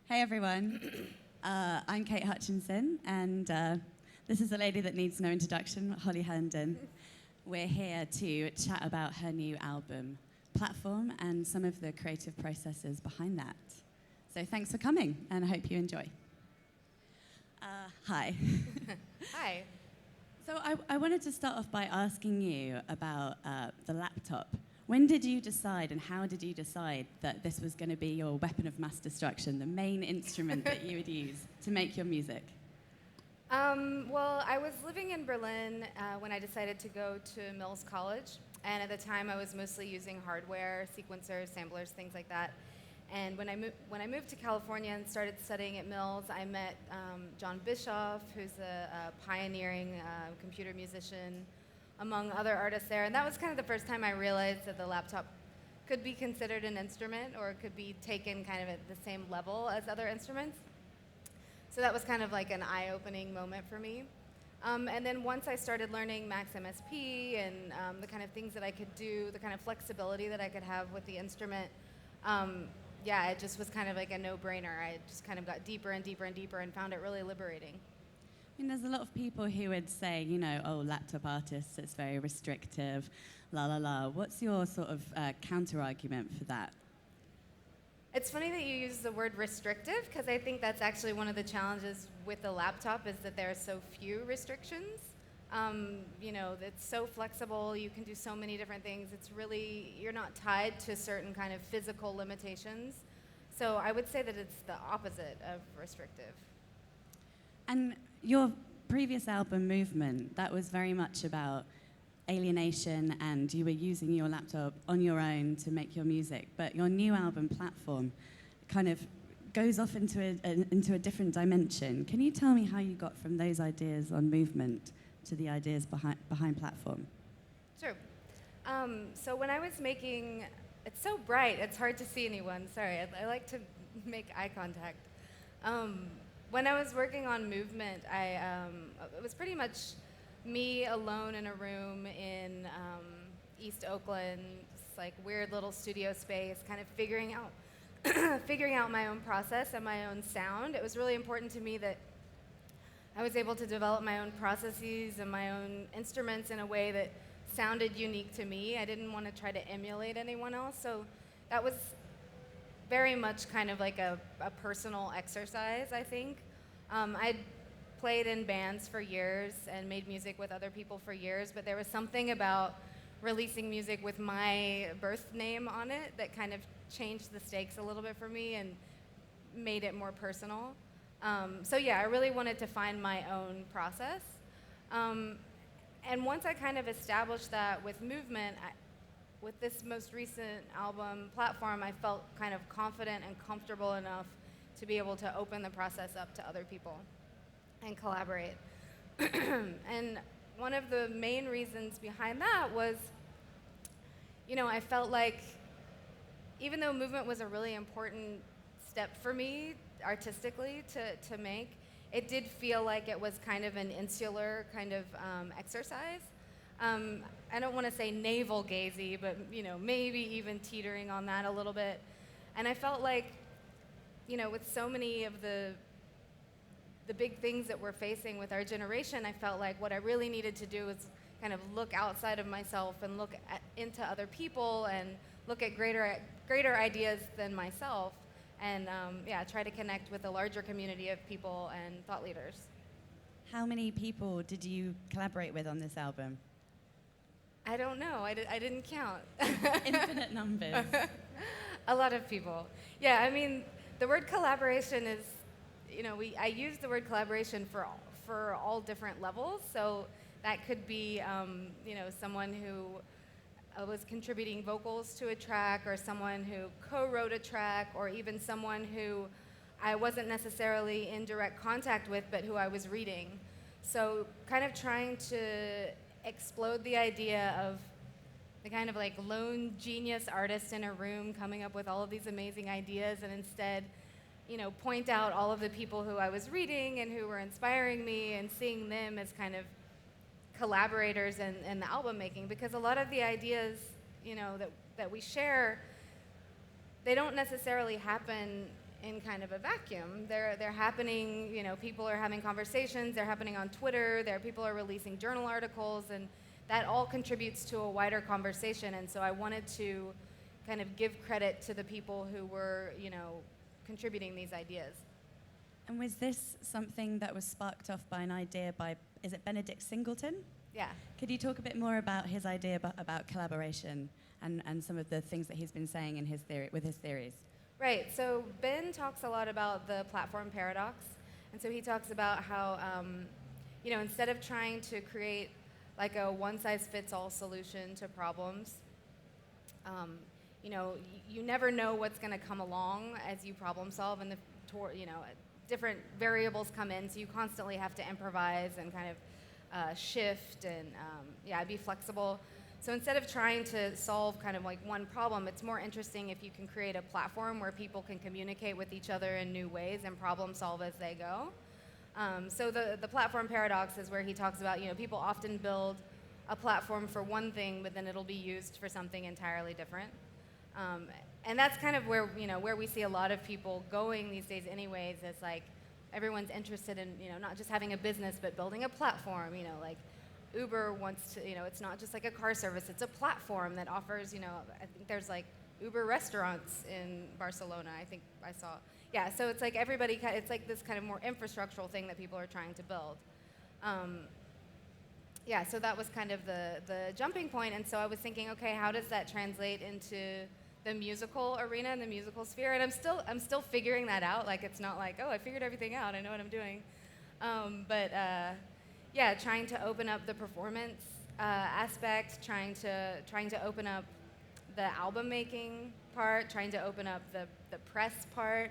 Hey everyone, I'm Kate Hutchinson, and this is a lady that needs no introduction, Holly Herndon. We're here to chat about her new album, Platform, and some of the creative processes behind that. So thanks for coming, and I hope you enjoy. Hi. Hi. So I wanted to start off by asking you about the laptop. When did you decide, and how did you decide that this was going to be your weapon of mass destruction, the main instrument that you would use to make your music? Well, I was living in Berlin when I decided to go to Mills College, and at the time I was mostly using hardware, sequencers, samplers, things like that. And when I moved to California and started studying at Mills, I met John Bischoff, who's a pioneering computer musician, among other artists there. And that was kind of the first time I realized that the laptop could be considered an instrument, or it could be taken kind of at the same level as other instruments. So that was kind of like an eye-opening moment for me. And then once I started learning Max MSP and the kind of things that I could do, the kind of flexibility that I could have with the instrument, yeah, it just was kind of like a no-brainer. I just kind of got deeper and deeper and deeper and found it really liberating. I mean, there's a lot of people who would say, you know, oh, laptop artists, it's very restrictive, la la la. What's your sort of counter-argument for that? It's funny that you use the word restrictive, because I think that's actually one of the challenges with the laptop is that there are so few restrictions. You know, it's so flexible, you can do so many different things. It's really, you're not tied to certain kind of physical limitations. So I would say that it's the opposite of restrictive. And your previous album, Movement, that was very much about alienation, and you were using your laptop on your own to make your music. But your new album, Platform, kind of goes off into a different dimension. Can you tell me how you got from those ideas on Movement to the ideas behind Platform? Sure. So when I was making, it's so bright, it's hard to see anyone. Sorry, I like to make eye contact. When I was working on Movement, it was pretty much me alone in a room in East Oakland, this like weird little studio space, kind of figuring out my own process and my own sound. It was really important to me that I was able to develop my own processes and my own instruments in a way that sounded unique to me. I didn't want to try to emulate anyone else, so that was very much kind of like a personal exercise, I think. I'd played in bands for years and made music with other people for years, but there was something about releasing music with my birth name on it that kind of changed the stakes a little bit for me and made it more personal. So yeah, I really wanted to find my own process. And once I kind of established that with Movement, with this most recent album, Platform, I felt kind of confident and comfortable enough to be able to open the process up to other people and collaborate. And one of the main reasons behind that was, you know, I felt like even though Movement was a really important step for me artistically to make, it did feel like it was kind of an insular kind of exercise. I don't want to say navel-gazy, but you know, maybe even teetering on that a little bit. And I felt like, you know, with so many of the big things that we're facing with our generation, I felt like what I really needed to do was kind of look outside of myself and look into other people and look at greater ideas than myself, and yeah, try to connect with a larger community of people and thought leaders. How many people did you collaborate with on this album? I don't know. I didn't count. Infinite numbers. A lot of people. Yeah, I mean, the word collaboration is, you know, I use the word collaboration for all different levels. So that could be, you know, someone who was contributing vocals to a track, or someone who co-wrote a track, or even someone who I wasn't necessarily in direct contact with, but who I was reading. So kind of trying to explode the idea of the kind of like lone genius artist in a room coming up with all of these amazing ideas, and instead, you know, point out all of the people who I was reading and who were inspiring me, and seeing them as kind of collaborators in the album making, because a lot of the ideas, you know, that we share, they don't necessarily happen in kind of a vacuum. They're happening, people are having conversations, they're happening on Twitter, people are releasing journal articles, and that all contributes to a wider conversation. And so I wanted to kind of give credit to the people who were, contributing these ideas. And was this something that was sparked off by an idea by, is it Benedict Singleton? Yeah. Could you talk a bit more about his idea about collaboration and some of the things that he's been saying in his theory, with his theories? Right, so Ben talks a lot about the platform paradox. And so he talks about how, instead of trying to create like a one-size-fits-all solution to problems, you never know what's going to come along as you problem solve, and different variables come in, so you constantly have to improvise and kind of shift and be flexible. So instead of trying to solve kind of like one problem, it's more interesting if you can create a platform where people can communicate with each other in new ways and problem solve as they go. So the platform paradox is where he talks about, people often build a platform for one thing, but then it'll be used for something entirely different. And that's kind of where, where we see a lot of people going these days anyways. It's like everyone's interested in, not just having a business, but building a platform, like Uber wants to, it's not just like a car service, it's a platform that offers, I think there's like Uber restaurants in Barcelona, I think I saw. Yeah, so it's like everybody, it's like this kind of more infrastructural thing that people are trying to build. So that was kind of the jumping point, and so I was thinking, okay, how does that translate into the musical arena and the musical sphere? And I'm still figuring that out. Like, it's not like, oh, I figured everything out, I know what I'm doing. Trying to open up the performance aspect, trying to open up the album making part, trying to open up the press part,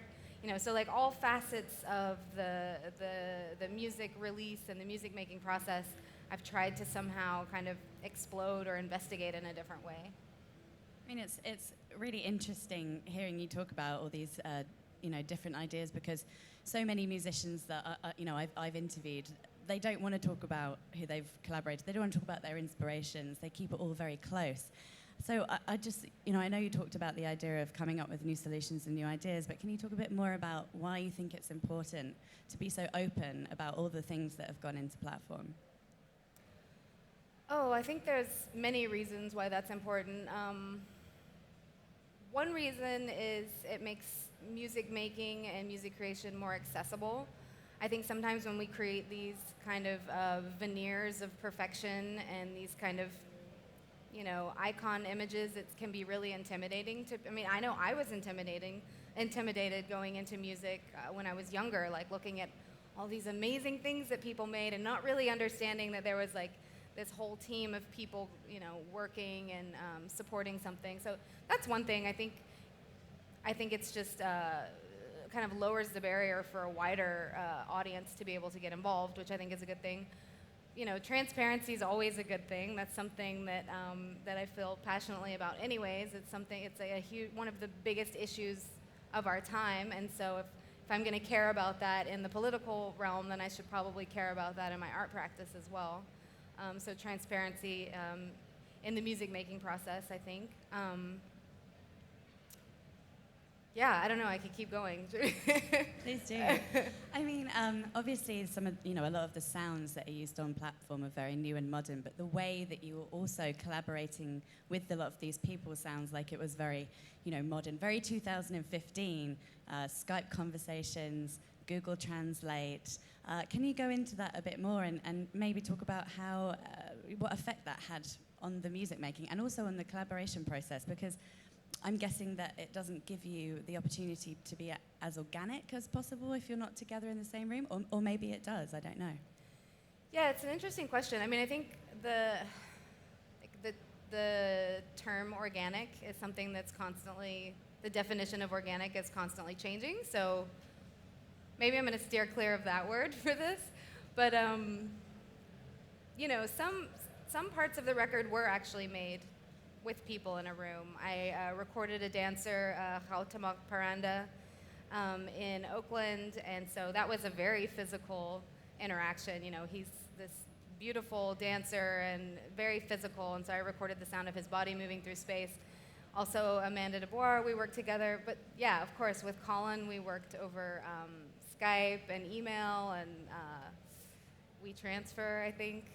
so like all facets of the music release and the music making process, I've tried to somehow kind of explode or investigate in a different way. I mean, it's really interesting hearing you talk about all these different ideas, because so many musicians that I've interviewed, they don't want to talk about who they've collaborated. They don't want to talk about their inspirations. They keep it all very close. So I just, I know you talked about the idea of coming up with new solutions and new ideas, but can you talk a bit more about why you think it's important to be so open about all the things that have gone into platform? Oh, I think there's many reasons why that's important. One reason is it makes music making and music creation more accessible. I think sometimes when we create these kind of veneers of perfection and these kind of, icon images, it can be really intimidating. I know I was intimidated going into music when I was younger, like looking at all these amazing things that people made and not really understanding that there was like this whole team of people, working and supporting something. So that's one thing. I think it's just kind of lowers the barrier for a wider audience to be able to get involved, which I think is a good thing. Transparency is always a good thing. That's something that that I feel passionately about. Anyways, it's a huge, one of the biggest issues of our time. And so if I'm going to care about that in the political realm, then I should probably care about that in my art practice as well. So transparency in the music making process, I think. I don't know, I could keep going. Please do. I mean, obviously some of, a lot of the sounds that are used on platform are very new and modern, but the way that you were also collaborating with a lot of these people sounds like it was very, modern, very 2015, Skype conversations, Google Translate. Can you go into that a bit more and maybe talk about how, what effect that had on the music making and also on the collaboration process? Because I'm guessing that it doesn't give you the opportunity to be as organic as possible if you're not together in the same room, or maybe it does, I don't know. Yeah, it's an interesting question. I think the term organic is something that's constantly, the definition of organic is constantly changing, so maybe I'm going to steer clear of that word for this. But, some parts of the record were actually made with people in a room. I recorded a dancer, Gautamak Paranda, in Oakland, and so that was a very physical interaction. He's this beautiful dancer and very physical, and so I recorded the sound of his body moving through space Also, Amanda DeBoer, we worked together. But yeah, of course, with Colin, we worked over Skype and email and WeTransfer, I think.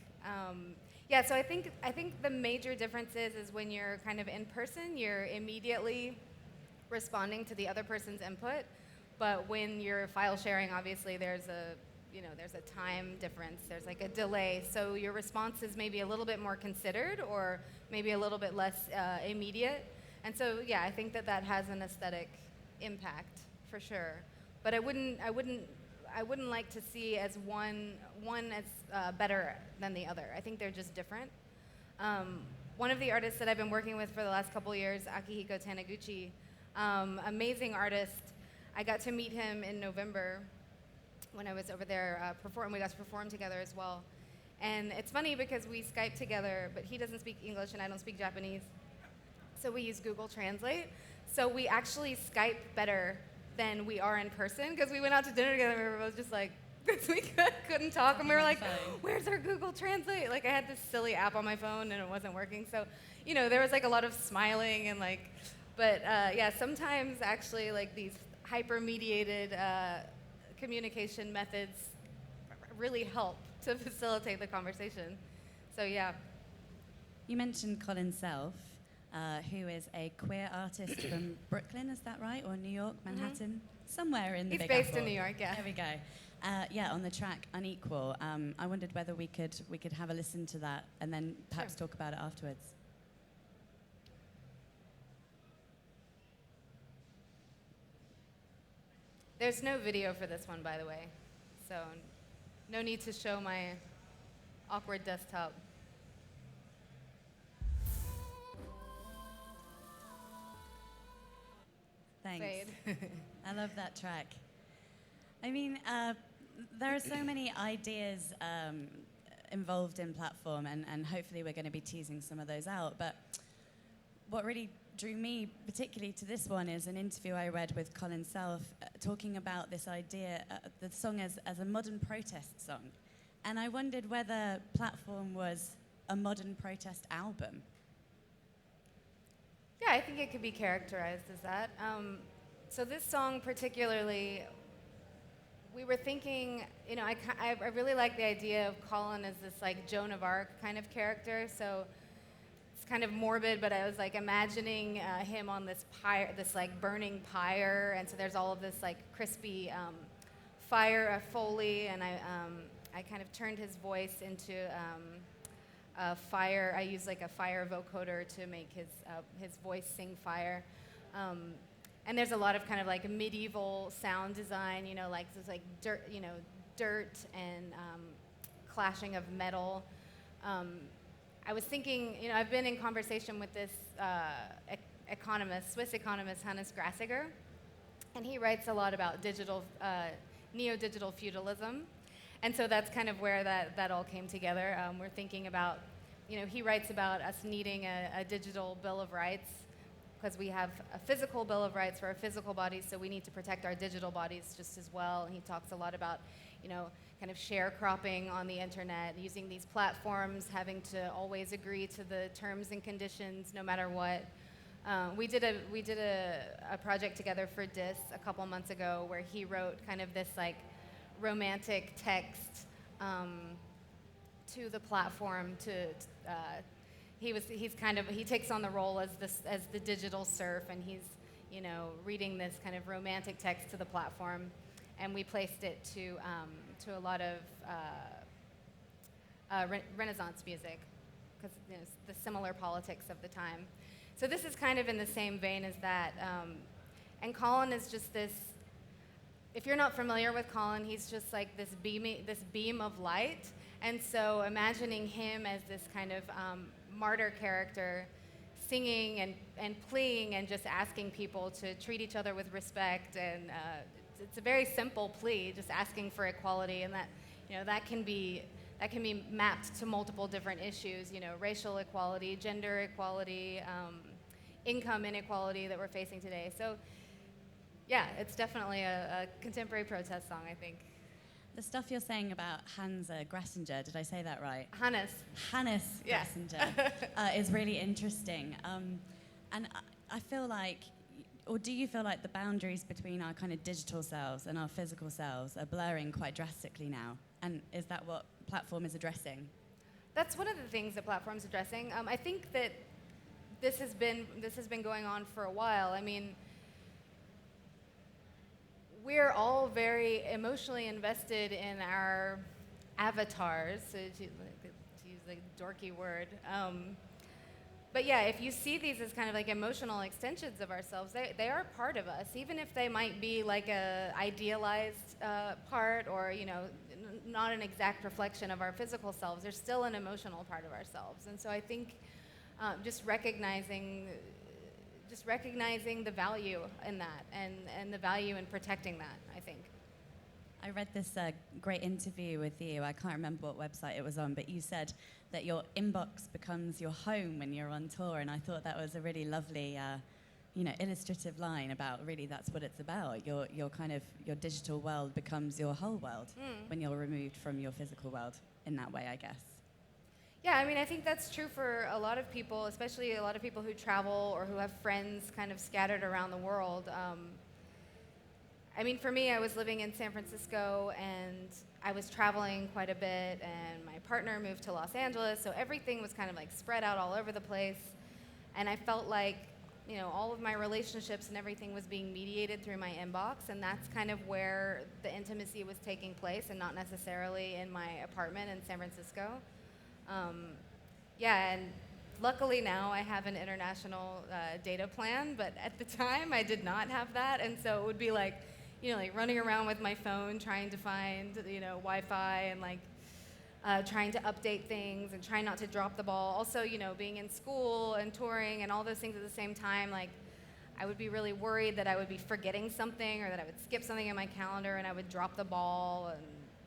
Yeah, so I think the major difference is when you're kind of in person, you're immediately responding to the other person's input. But when you're file sharing, obviously there's a time difference. There's like a delay. So your response is maybe a little bit more considered or maybe a little bit less immediate. And so yeah, I think that has an aesthetic impact for sure. But I wouldn't like to see as one as better than the other. I think they're just different. One of the artists that I've been working with for the last couple years, Akihiko Taniguchi, amazing artist. I got to meet him in November when I was over there performing. We got to perform together as well. And it's funny because we Skype together, but he doesn't speak English and I don't speak Japanese. So we use Google Translate. So we actually Skype better than we are in person because we went out to dinner together and we were both just like, we couldn't talk. And we were like, where's our Google Translate? Like I had this silly app on my phone and it wasn't working. So, there was like a lot of smiling and like, but yeah, sometimes actually like these hyper-mediated communication methods really help to facilitate the conversation. So yeah. You mentioned Colin Self, who is a queer artist from Brooklyn, is that right? Or New York, Manhattan? Somewhere in the Big Apple. He's based in New York, yeah. There we go. Yeah, on the track Unequal. I wondered whether we could have a listen to that and then perhaps talk about it afterwards. There's no video for this one, by the way, so no need to show my awkward desktop. Thanks. I love that track. I mean, there are so many ideas involved in platform, and hopefully we're going to be teasing some of those out. But what really drew me particularly to this one is an interview I read with Colin Self talking about this idea, the song as a modern protest song. And I wondered whether Platform was a modern protest album. Yeah, I think it could be characterized as that. So this song particularly, we were thinking, I really like the idea of Colin as this like Joan of Arc kind of character. So it's kind of morbid, but I was like imagining him on this pyre, this like burning pyre, and so there's all of this like crispy fire foley, and I kind of turned his voice into fire. I use like a fire vocoder to make his voice sing fire. And there's a lot of kind of like medieval sound design, like this like dirt and clashing of metal. I was thinking, I've been in conversation with this Swiss economist, Hannes Grassiger, and he writes a lot about neo-digital feudalism. And so that's kind of where that all came together. We're thinking about, he writes about us needing a digital Bill of Rights because we have a physical Bill of Rights for our physical bodies, so we need to protect our digital bodies just as well. And he talks a lot about, kind of sharecropping on the internet, using these platforms, having to always agree to the terms and conditions no matter what. We did a project together for DIS a couple months ago where he wrote kind of this like romantic text to the platform he takes on the role as the digital serf, and he's reading this kind of romantic text to the platform, and we placed it to a lot of Renaissance music because the similar politics of the time. So this is kind of in the same vein as that, and Colin is just this. If you're not familiar with Colin, he's just like this beam of light. And so imagining him as this kind of martyr character singing and pleading and just asking people to treat each other with respect. And it's a very simple plea, just asking for equality. And that can be mapped to multiple different issues, racial equality, gender equality, income inequality that we're facing today. So yeah, it's definitely a contemporary protest song, I think. The stuff you're saying about Hans Grassinger, did I say that right? Hannes yeah. Grassinger is really interesting. And I feel like, or do you feel like the boundaries between our kind of digital selves and our physical selves are blurring quite drastically now? And is that what platform is addressing? That's one of the things that platform's addressing. I think that this has been going on for a while. I mean, we're all very emotionally invested in our avatars, to use a dorky word. But yeah, if you see these as kind of like emotional extensions of ourselves, they are part of us, even if they might be like a idealized part, or not an exact reflection of our physical selves. They're still an emotional part of ourselves. And so I think just recognizing the value in that, and the value in protecting that, I think. I read this great interview with you. I can't remember what website it was on, but you said that your inbox becomes your home when you're on tour, and I thought that was a really lovely, illustrative line about really that's what it's about. Your digital world becomes your whole world when you're removed from your physical world in that way, I guess. Yeah, I mean, I think that's true for a lot of people, especially a lot of people who travel or who have friends kind of scattered around the world. I mean, for me, I was living in San Francisco, and I was traveling quite a bit, and my partner moved to Los Angeles, so everything was kind of like spread out all over the place. And I felt like, all of my relationships and everything was being mediated through my inbox, and that's kind of where the intimacy was taking place, and not necessarily in my apartment in San Francisco. And luckily now I have an international data plan, but at the time I did not have that, and so it would be like, like running around with my phone trying to find, Wi-Fi, and trying to update things and trying not to drop the ball. Also, being in school and touring and all those things at the same time, I would be really worried that I would be forgetting something, or that I would skip something in my calendar and I would drop the ball and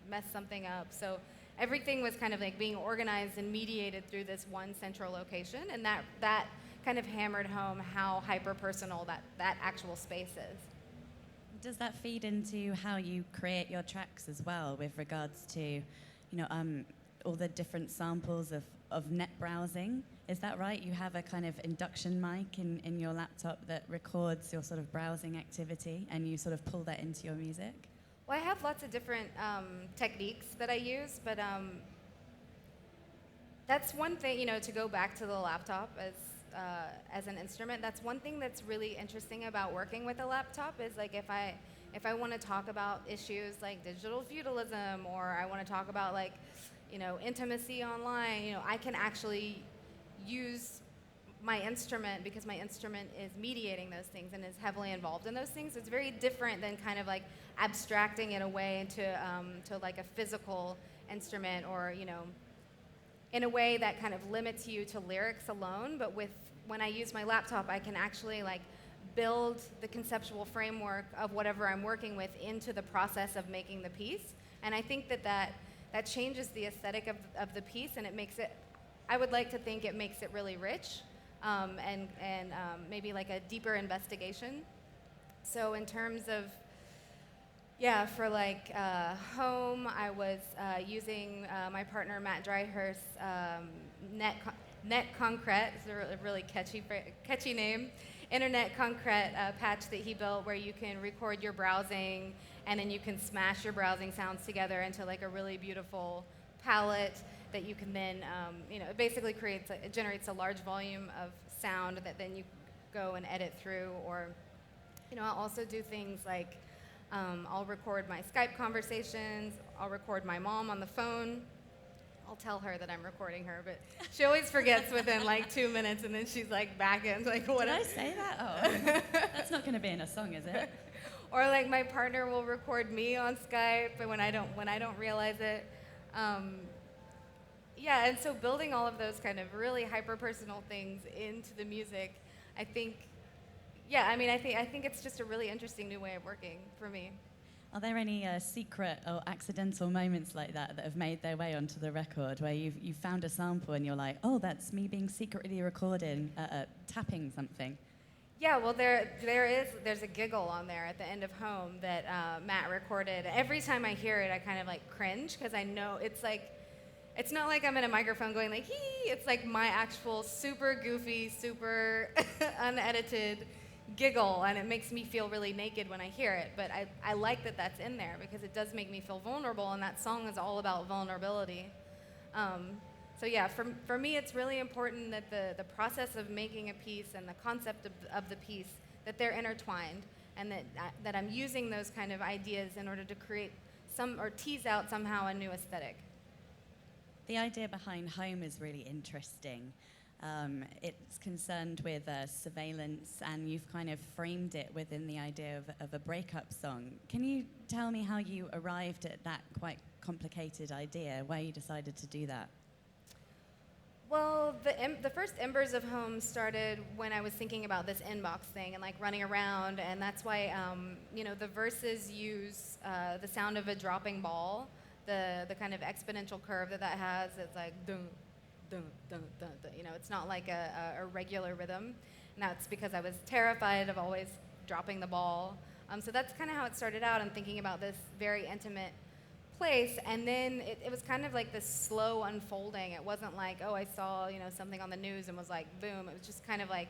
mess something up. So everything was kind of like being organized and mediated through this one central location, and that kind of hammered home how hyper-personal that actual space is. Does that feed into how you create your tracks as well, with regards to, all the different samples of net browsing? Is that right? You have a kind of induction mic in your laptop that records your sort of browsing activity, and you sort of pull that into your music? Well, I have lots of different techniques that I use, but that's one thing, to go back to the laptop as an instrument. That's one thing that's really interesting about working with a laptop, is like if I want to talk about issues like digital feudalism, or I want to talk about intimacy online, I can actually use my instrument, because my instrument is mediating those things and is heavily involved in those things. It's very different than kind of like abstracting it away into like a physical instrument, or in a way that kind of limits you to lyrics alone. But when I use my laptop, I can actually build the conceptual framework of whatever I'm working with into the process of making the piece. And I think that changes the aesthetic of the piece, and it makes it, I would like to think it makes it really rich, and maybe like a deeper investigation. So in terms of, for home, I was using my partner Matt Dryhurst's Net Concrete. It's a really catchy name. Internet Concrete patch that he built, where you can record your browsing, and then you can smash your browsing sounds together into like a really beautiful palette that you can then, it basically generates a large volume of sound that then you go and edit through. Or, I'll also do things like, I'll record my Skype conversations, I'll record my mom on the phone. I'll tell her that I'm recording her, but she always forgets within 2 minutes, and then she's back in what? Did I say that? Oh, that's not going to be in a song, is it? Or my partner will record me on Skype, but when I don't realize it. And so building all of those kind of really hyper-personal things into the music, I think, I think it's just a really interesting new way of working for me. Are there any secret or accidental moments like that have made their way onto the record, where you've found a sample and you're like, oh, that's me being secretly recording, tapping something? Yeah, well, there's a giggle on there at the end of Home that Matt recorded. Every time I hear it, I kind of cringe, because I know it's it's not like I'm in a microphone going like, hee. It's like my actual super goofy, super unedited giggle, and it makes me feel really naked when I hear it. But I like that that's in there because it does make me feel vulnerable, and that song is all about vulnerability. So yeah, for me, it's really important that the process of making a piece and the concept of the piece, that they're intertwined, and that I'm using those kind of ideas in order to create or tease out somehow a new aesthetic. The idea behind Home is really interesting. It's concerned with surveillance, and you've kind of framed it within the idea of a breakup song. Can you tell me how you arrived at that quite complicated idea, why you decided to do that? Well, the first embers of Home started when I was thinking about this inbox thing and like running around, and that's why the verses use the sound of a dropping ball, the kind of exponential curve that has. It's like dun dun dun dun dun. It's not like a regular rhythm. And that's because I was terrified of always dropping the ball. So that's kind of how it started out. I'm thinking about this very intimate place, and then it was kind of like this slow unfolding. It wasn't like, oh, I saw something on the news and was like boom. It was just kind of like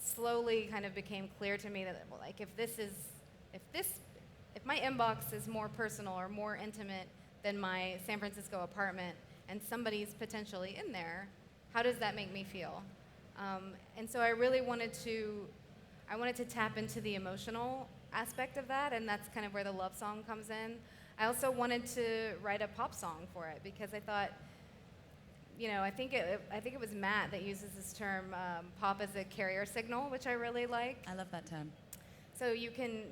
slowly kind of became clear to me that, well, like if my inbox is more personal or more intimate than my San Francisco apartment, and somebody's potentially in there, how does that make me feel? And so I really wanted to tap into the emotional aspect of that, and that's kind of where the love song comes in. I also wanted to write a pop song for it because I thought, I think it was Matt that uses this term, pop as a carrier signal, which I really like. I love that term. So you can,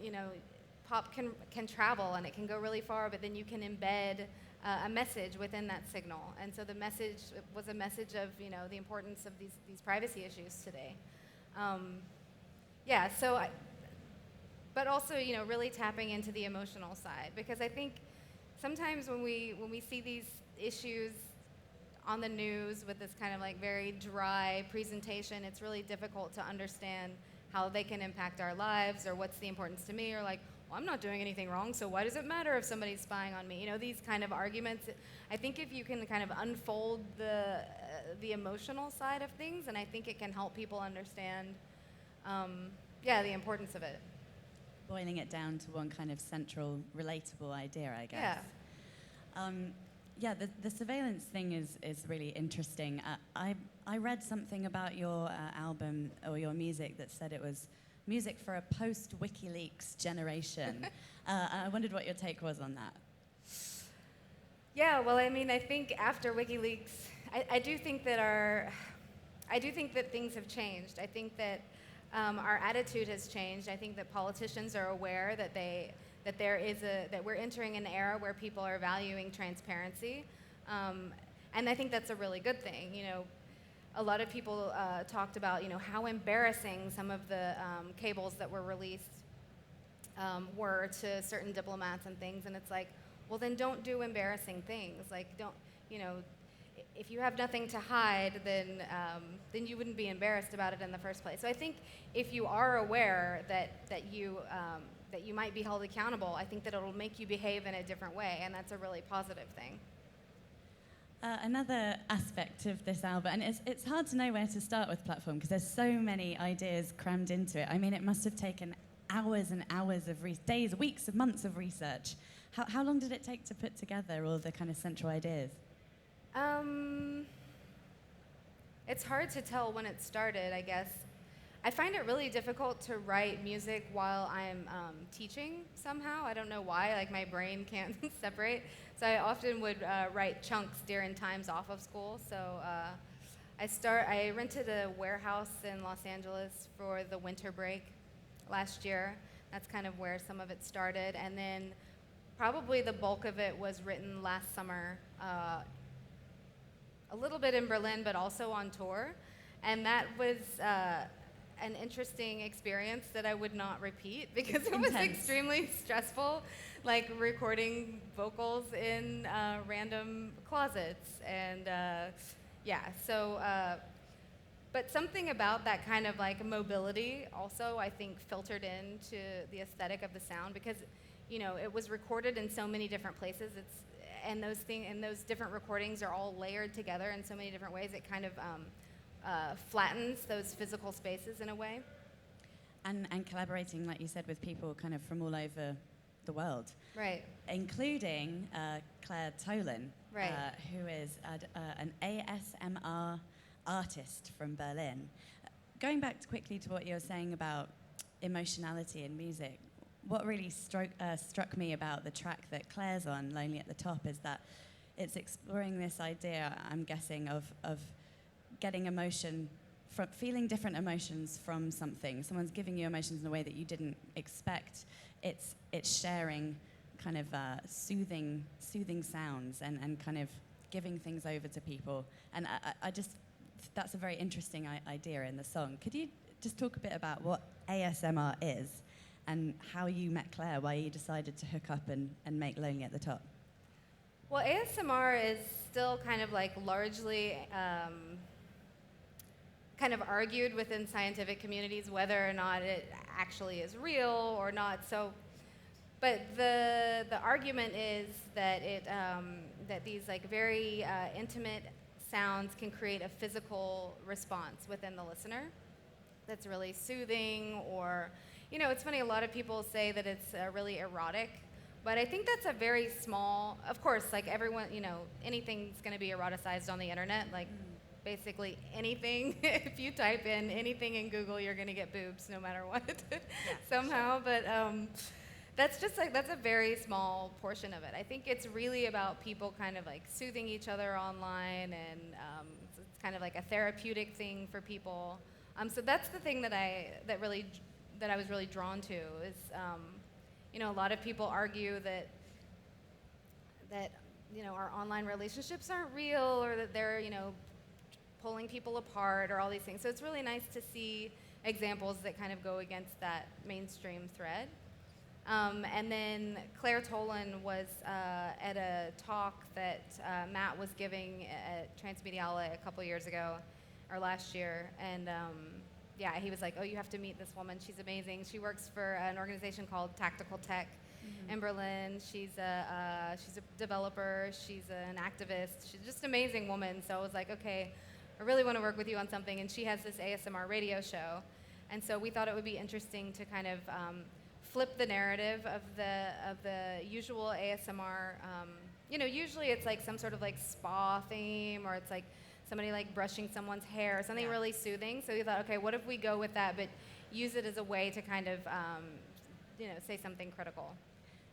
pop can travel and it can go really far, but then you can embed a message within that signal. And so the message was a message of, the importance of these privacy issues today. But also, really tapping into the emotional side, because I think sometimes when we see these issues on the news with this kind of like very dry presentation, it's really difficult to understand how they can impact our lives, or what's the importance to me, or like, well, I'm not doing anything wrong, so why does it matter if somebody's spying on me? These kind of arguments. I think if you can kind of unfold the emotional side of things, and I think it can help people understand, the importance of it. Boiling it down to one kind of central, relatable idea, I guess. Yeah. The surveillance thing is really interesting. I read something about your album or your music that said it was music for a post-WikiLeaks generation. I wondered what your take was on that. Yeah, well, I mean, I think after WikiLeaks, I do think that things have changed. I think that our attitude has changed. I think that politicians are aware that we're entering an era where people are valuing transparency, and I think that's a really good thing. A lot of people talked about how embarrassing some of the cables that were released were to certain diplomats and things, and it's like, well, then don't do embarrassing things. Like, don't, if you have nothing to hide, then you wouldn't be embarrassed about it in the first place. So I think if you are aware that you might be held accountable, I think that it'll make you behave in a different way, and that's a really positive thing. Another aspect of this album, and it's hard to know where to start with Platform because there's so many ideas crammed into it. I mean, it must have taken hours and hours of days, weeks, months of research. How long did it take to put together all the kind of central ideas? It's hard to tell when it started, I guess. I find it really difficult to write music while I'm teaching somehow. I don't know why, like my brain can't separate. So I often would write chunks during times off of school. So I rented a warehouse in Los Angeles for the winter break last year. That's kind of where some of it started. And then probably the bulk of it was written last summer, a little bit in Berlin, but also on tour. And that was an interesting experience that I would not repeat because it was extremely stressful, like recording vocals in random closets. And but something about that kind of like mobility also, I think, filtered into the aesthetic of the sound because, it was recorded in so many different places. and those different recordings are all layered together in so many different ways. It kind of flattens those physical spaces in a way. And collaborating, like you said, with people kind of from all over the world. Right. Including Claire Tolan, Right. who is an ASMR artist from Berlin. Going back quickly to what you were saying about emotionality in music, what really struck me about the track that Claire's on, Lonely at the Top, is that it's exploring this idea, I'm guessing, of getting emotion, from feeling different emotions from something. Someone's giving you emotions in a way that you didn't expect. It's sharing kind of soothing sounds and kind of giving things over to people. And I just, that's a very interesting idea in the song. Could you just talk a bit about what ASMR is and how you met Claire, why you decided to hook up and make Lonely at the Top? Well, ASMR is still kind of like largely kind of argued within scientific communities whether or not it actually is real or not. So, but the argument is that that these like very intimate sounds can create a physical response within the listener that's really soothing, or, you know, it's funny, a lot of people say that it's really erotic, but I think that's a very small, of course, like everyone, you know, anything's going to be eroticized on the internet, like basically anything. If you type in anything in Google, you're going to get boobs no matter what, somehow. But that's just like, that's a very small portion of it. I think it's really about people kind of like soothing each other online, and it's kind of like a therapeutic thing for people. So that's the thing that I was really drawn to is, you know, a lot of people argue that you know, our online relationships aren't real, or that they're, you know, pulling people apart, or all these things. So it's really nice to see examples that kind of go against that mainstream thread. And then Claire Tolan was at a talk that Matt was giving at Transmediale a couple years ago, or last year, and yeah, he was like, "Oh, you have to meet this woman. She's amazing. She works for an organization called Tactical Tech in Berlin. She's a developer. She's an activist. She's just an amazing woman." So I was like, "Okay, I really want to work with you on something." And she has this ASMR radio show, and so we thought it would be interesting to kind of flip the narrative of the usual ASMR. You know, usually it's like some sort of like spa theme, or it's like somebody like brushing someone's hair, or something really soothing. So we thought, okay, what if we go with that, but use it as a way to kind of, you know, say something critical.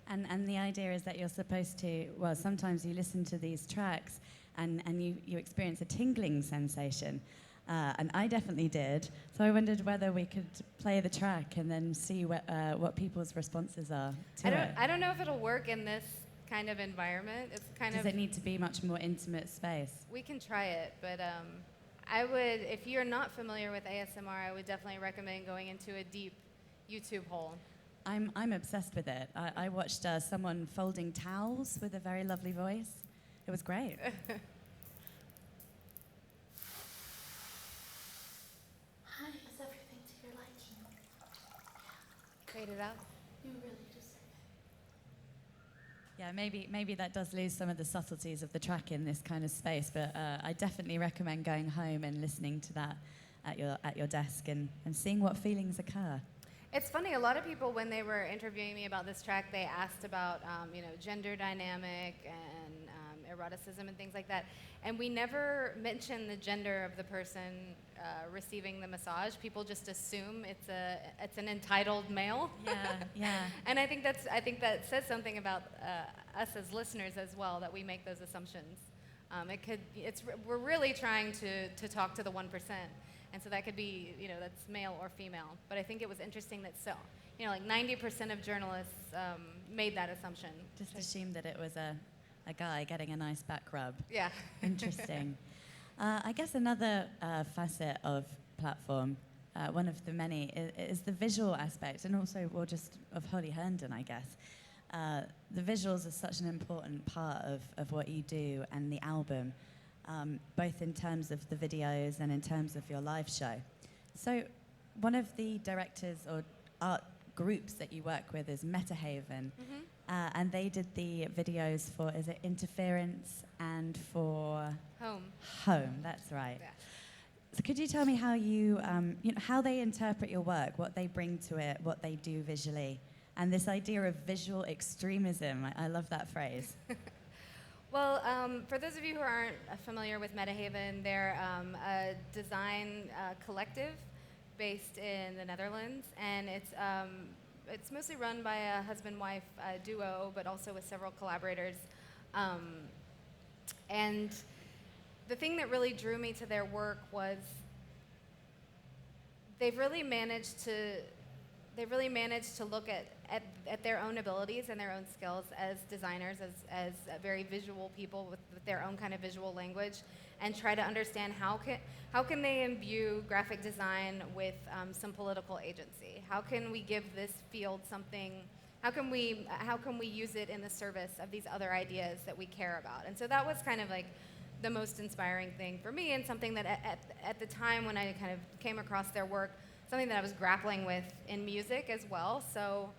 And the idea is that you're supposed to, well, sometimes you listen to these tracks and you experience a tingling sensation. And I definitely did. So I wondered whether we could play the track and then see what people's responses are to it. I don't know if it'll work in this kind of environment. It's kind of... Does it need to be much more intimate space? We can try it, but I would, if you're not familiar with ASMR, I would definitely recommend going into a deep YouTube hole. I'm obsessed with it. I watched someone folding towels with a very lovely voice. It was great. Hi, is everything to your liking? Fade it out. You really deserve it. Yeah, maybe that does lose some of the subtleties of the track in this kind of space, but I definitely recommend going home and listening to that at your desk and seeing what feelings occur. It's funny, a lot of people, when they were interviewing me about this track, they asked about, you know, gender dynamic and eroticism and things like that. And we never mention the gender of the person receiving the massage. People just assume it's an entitled male. Yeah. And I think that says something about us as listeners as well, that we make those assumptions. We're really trying to talk to the 1%. And so that could be, you know, that's male or female. But I think it was interesting that you know, like 90% of journalists made that assumption. Just assumed that it was a guy getting a nice back rub. Yeah. Interesting. I guess another facet of platform, one of the many, is the visual aspect, and also, well, just of Holly Herndon, I guess. The visuals are such an important part of what you do and the album. Both in terms of the videos and in terms of your live show. So one of the directors or art groups that you work with is Metahaven. and they did the videos for, is it Interference and for Home. Home? That's right. Yeah. So could you tell me how how they interpret your work, what they bring to it, what they do visually, and this idea of visual extremism? I love that phrase. Well, for those of you who aren't familiar with Metahaven, they're a design collective based in the Netherlands, and it's mostly run by a husband-wife duo, but also with several collaborators. And the thing that really drew me to their work was they've really managed to look at their own abilities and their own skills as designers, as very visual people with their own kind of visual language, and try to understand how can they imbue graphic design with some political agency? How can we give this field something? How can we use it in the service of these other ideas that we care about? And so that was kind of like the most inspiring thing for me, and something that at the time when I kind of came across their work, something that I was grappling with in music as well. So,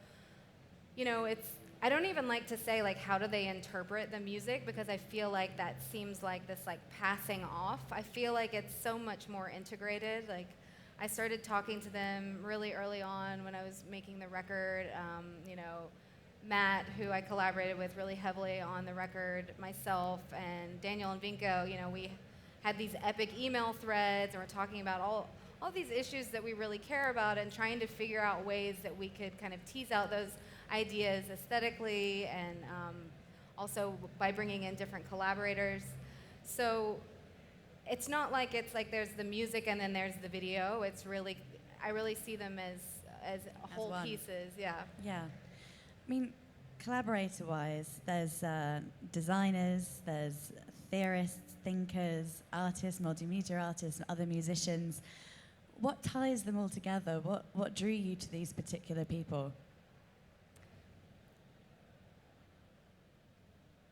I don't even like to say like how do they interpret the music, because I feel like that seems like this like passing off. I feel like it's so much more integrated. Like I started talking to them really early on when I was making the record. Matt, who I collaborated with really heavily on the record, myself, and Daniel and Vinko, we had these epic email threads, and we're talking about all these issues that we really care about, and trying to figure out ways that we could kind of tease out those ideas aesthetically, and also by bringing in different collaborators. So it's not like it's like there's the music and then there's the video. It's really, I really see them as whole one. pieces, yeah. Yeah. I mean, collaborator-wise, there's designers, there's theorists, thinkers, artists, multimedia artists, and other musicians. What ties them all together? What drew you to these particular people?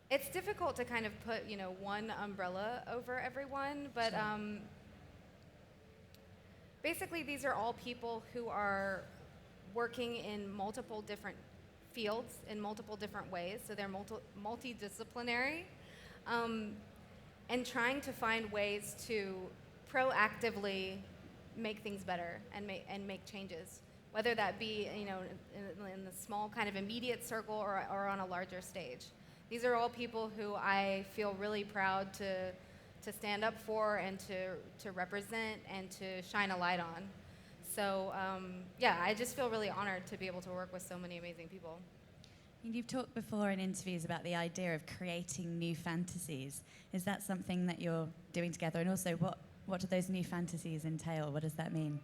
It's difficult to kind of put, one umbrella over everyone, but Sure. Basically these are all people who are working in multiple different fields in multiple different ways, so they're multidisciplinary, and trying to find ways to proactively make things better and make changes, whether that be in the small kind of immediate circle or on a larger stage. These are all people who I feel really proud to stand up for and to represent and to shine a light on. So I just feel really honored to be able to work with so many amazing people. You've talked before in interviews about the idea of creating new fantasies. Is that something that you're doing together? And also, what do those new fantasies entail? What does that mean?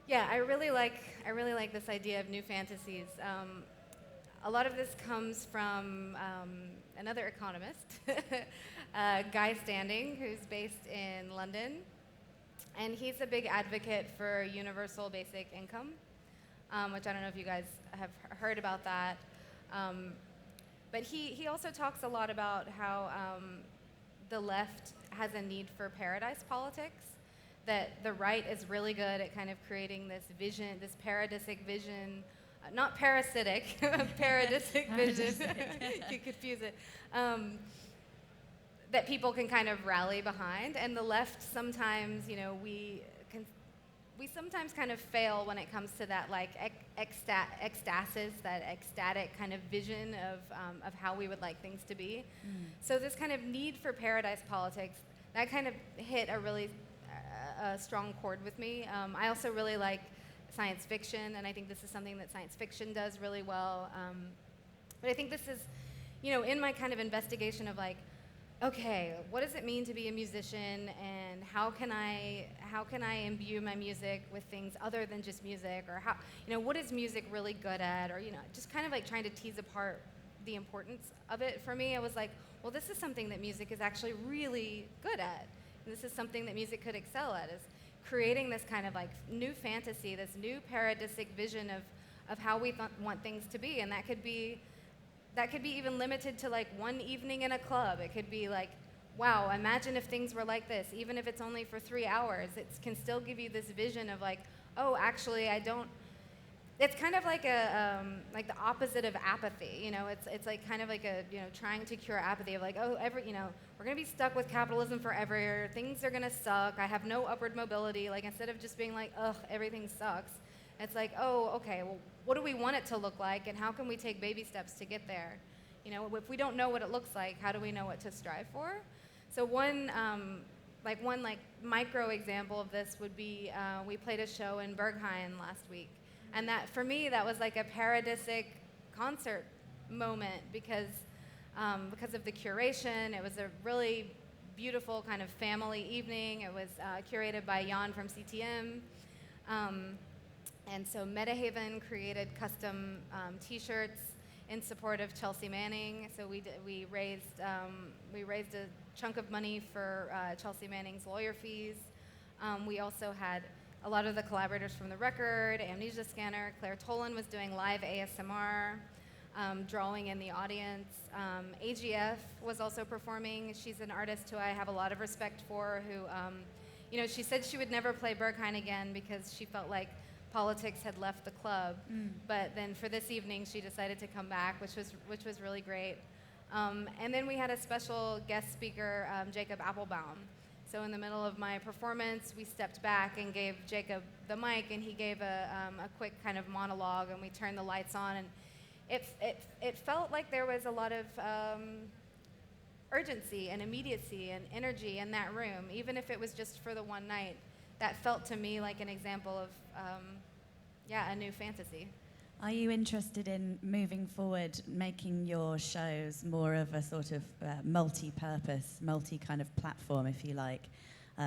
Yeah, I really like this idea of new fantasies. A lot of this comes from another economist, Guy Standing, who's based in London. And he's a big advocate for universal basic income, which I don't know if you guys have heard about that. But he also talks a lot about how the left has a need for paradise politics, that the right is really good at kind of creating this vision, this paradisic vision, not parasitic, paradisic vision, you confuse it, that people can kind of rally behind. And the left sometimes, we sometimes kind of fail when it comes to that like ecstasis, that ecstatic kind of vision of how we would like things to be. So this kind of need for paradise politics, that kind of hit a really strong chord with me. I also really like science fiction, and I think this is something that science fiction does really well. But I think this is, in my kind of investigation of like, okay, what does it mean to be a musician, and how can I imbue my music with things other than just music, or how, what is music really good at, or just kind of like trying to tease apart the importance of it. For me, I was like, well, this is something that music is actually really good at, and this is something that music could excel at, is creating this kind of like new fantasy, this new paradisic vision of how we want things to be. And that could be even limited to like one evening in a club. It could be like, wow, imagine if things were like this, even if it's only for 3 hours. It can still give you this vision of like, oh, actually, it's kind of like like the opposite of apathy. You know, it's like kind of like a, you know, trying to cure apathy of like, oh, you know, we're gonna be stuck with capitalism forever. Things are gonna suck. I have no upward mobility. Like, instead of just being like, ugh, everything sucks, it's like, oh, okay, well, what do we want it to look like, and how can we take baby steps to get there? You know, if we don't know what it looks like, how do we know what to strive for? So one micro example of this would be, we played a show in Berghain last week. And that, for me, that was like a paradisic concert moment because of the curation. It was a really beautiful kind of family evening. It was curated by Jan from CTM. And so Metahaven created custom T-shirts in support of Chelsea Manning. So we raised a chunk of money for Chelsea Manning's lawyer fees. We also had a lot of the collaborators from the record, Amnesia Scanner. Claire Tolan was doing live ASMR, drawing in the audience. AGF was also performing. She's an artist who I have a lot of respect for, who, you know, she said she would never play Berghain again because she felt like politics had left the club. But then for this evening, she decided to come back, which was really great. And then we had a special guest speaker, Jacob Applebaum. So in the middle of my performance, we stepped back and gave Jacob the mic, and he gave a quick kind of monologue, and we turned the lights on, and it felt like there was a lot of urgency and immediacy and energy in that room, even if it was just for the one night. That felt to me like an example of, a new fantasy. Are you interested in moving forward, making your shows more of a sort of multi-purpose, multi-kind of platform, if you like,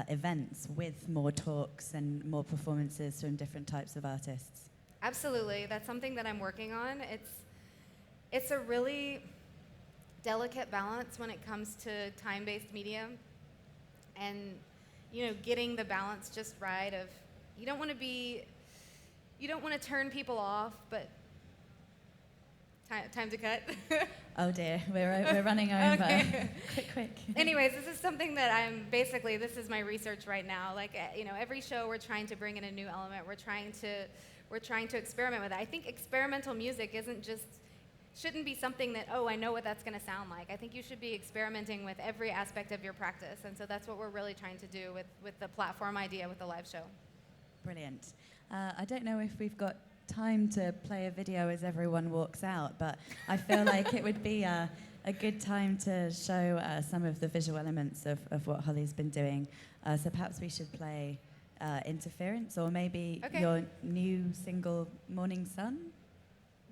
events with more talks and more performances from different types of artists? Absolutely. That's something that I'm working on. It's a really delicate balance when it comes to time-based media, and, you know, getting the balance just right of, you don't want to turn people off, but time to cut. Oh dear, we're running over. Okay. Quick. Anyways, this is something that this is my research right now. Like, you know, every show we're trying to bring in a new element. We're trying to experiment with it. I think experimental music shouldn't be something that, oh, I know what that's going to sound like. I think you should be experimenting with every aspect of your practice, and so that's what we're really trying to do with the platform idea with the live show. Brilliant. I don't know if we've got time to play a video as everyone walks out, but I feel like it would be a good time to show some of the visual elements of what Holly's been doing. So perhaps we should play Interference, or maybe your new single, Morning Sun?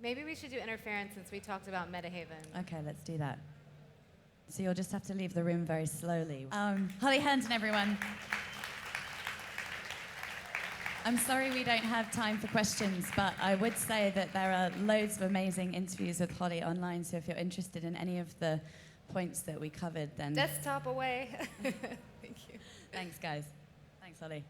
Maybe we should do Interference since we talked about Metahaven. Okay, let's do that. So you'll just have to leave the room very slowly. Holly Herndon, everyone. I'm sorry we don't have time for questions, but I would say that there are loads of amazing interviews with Holly online, so if you're interested in any of the points that we covered, then... Desktop away. Thank you. Thanks, guys. Thanks, Holly.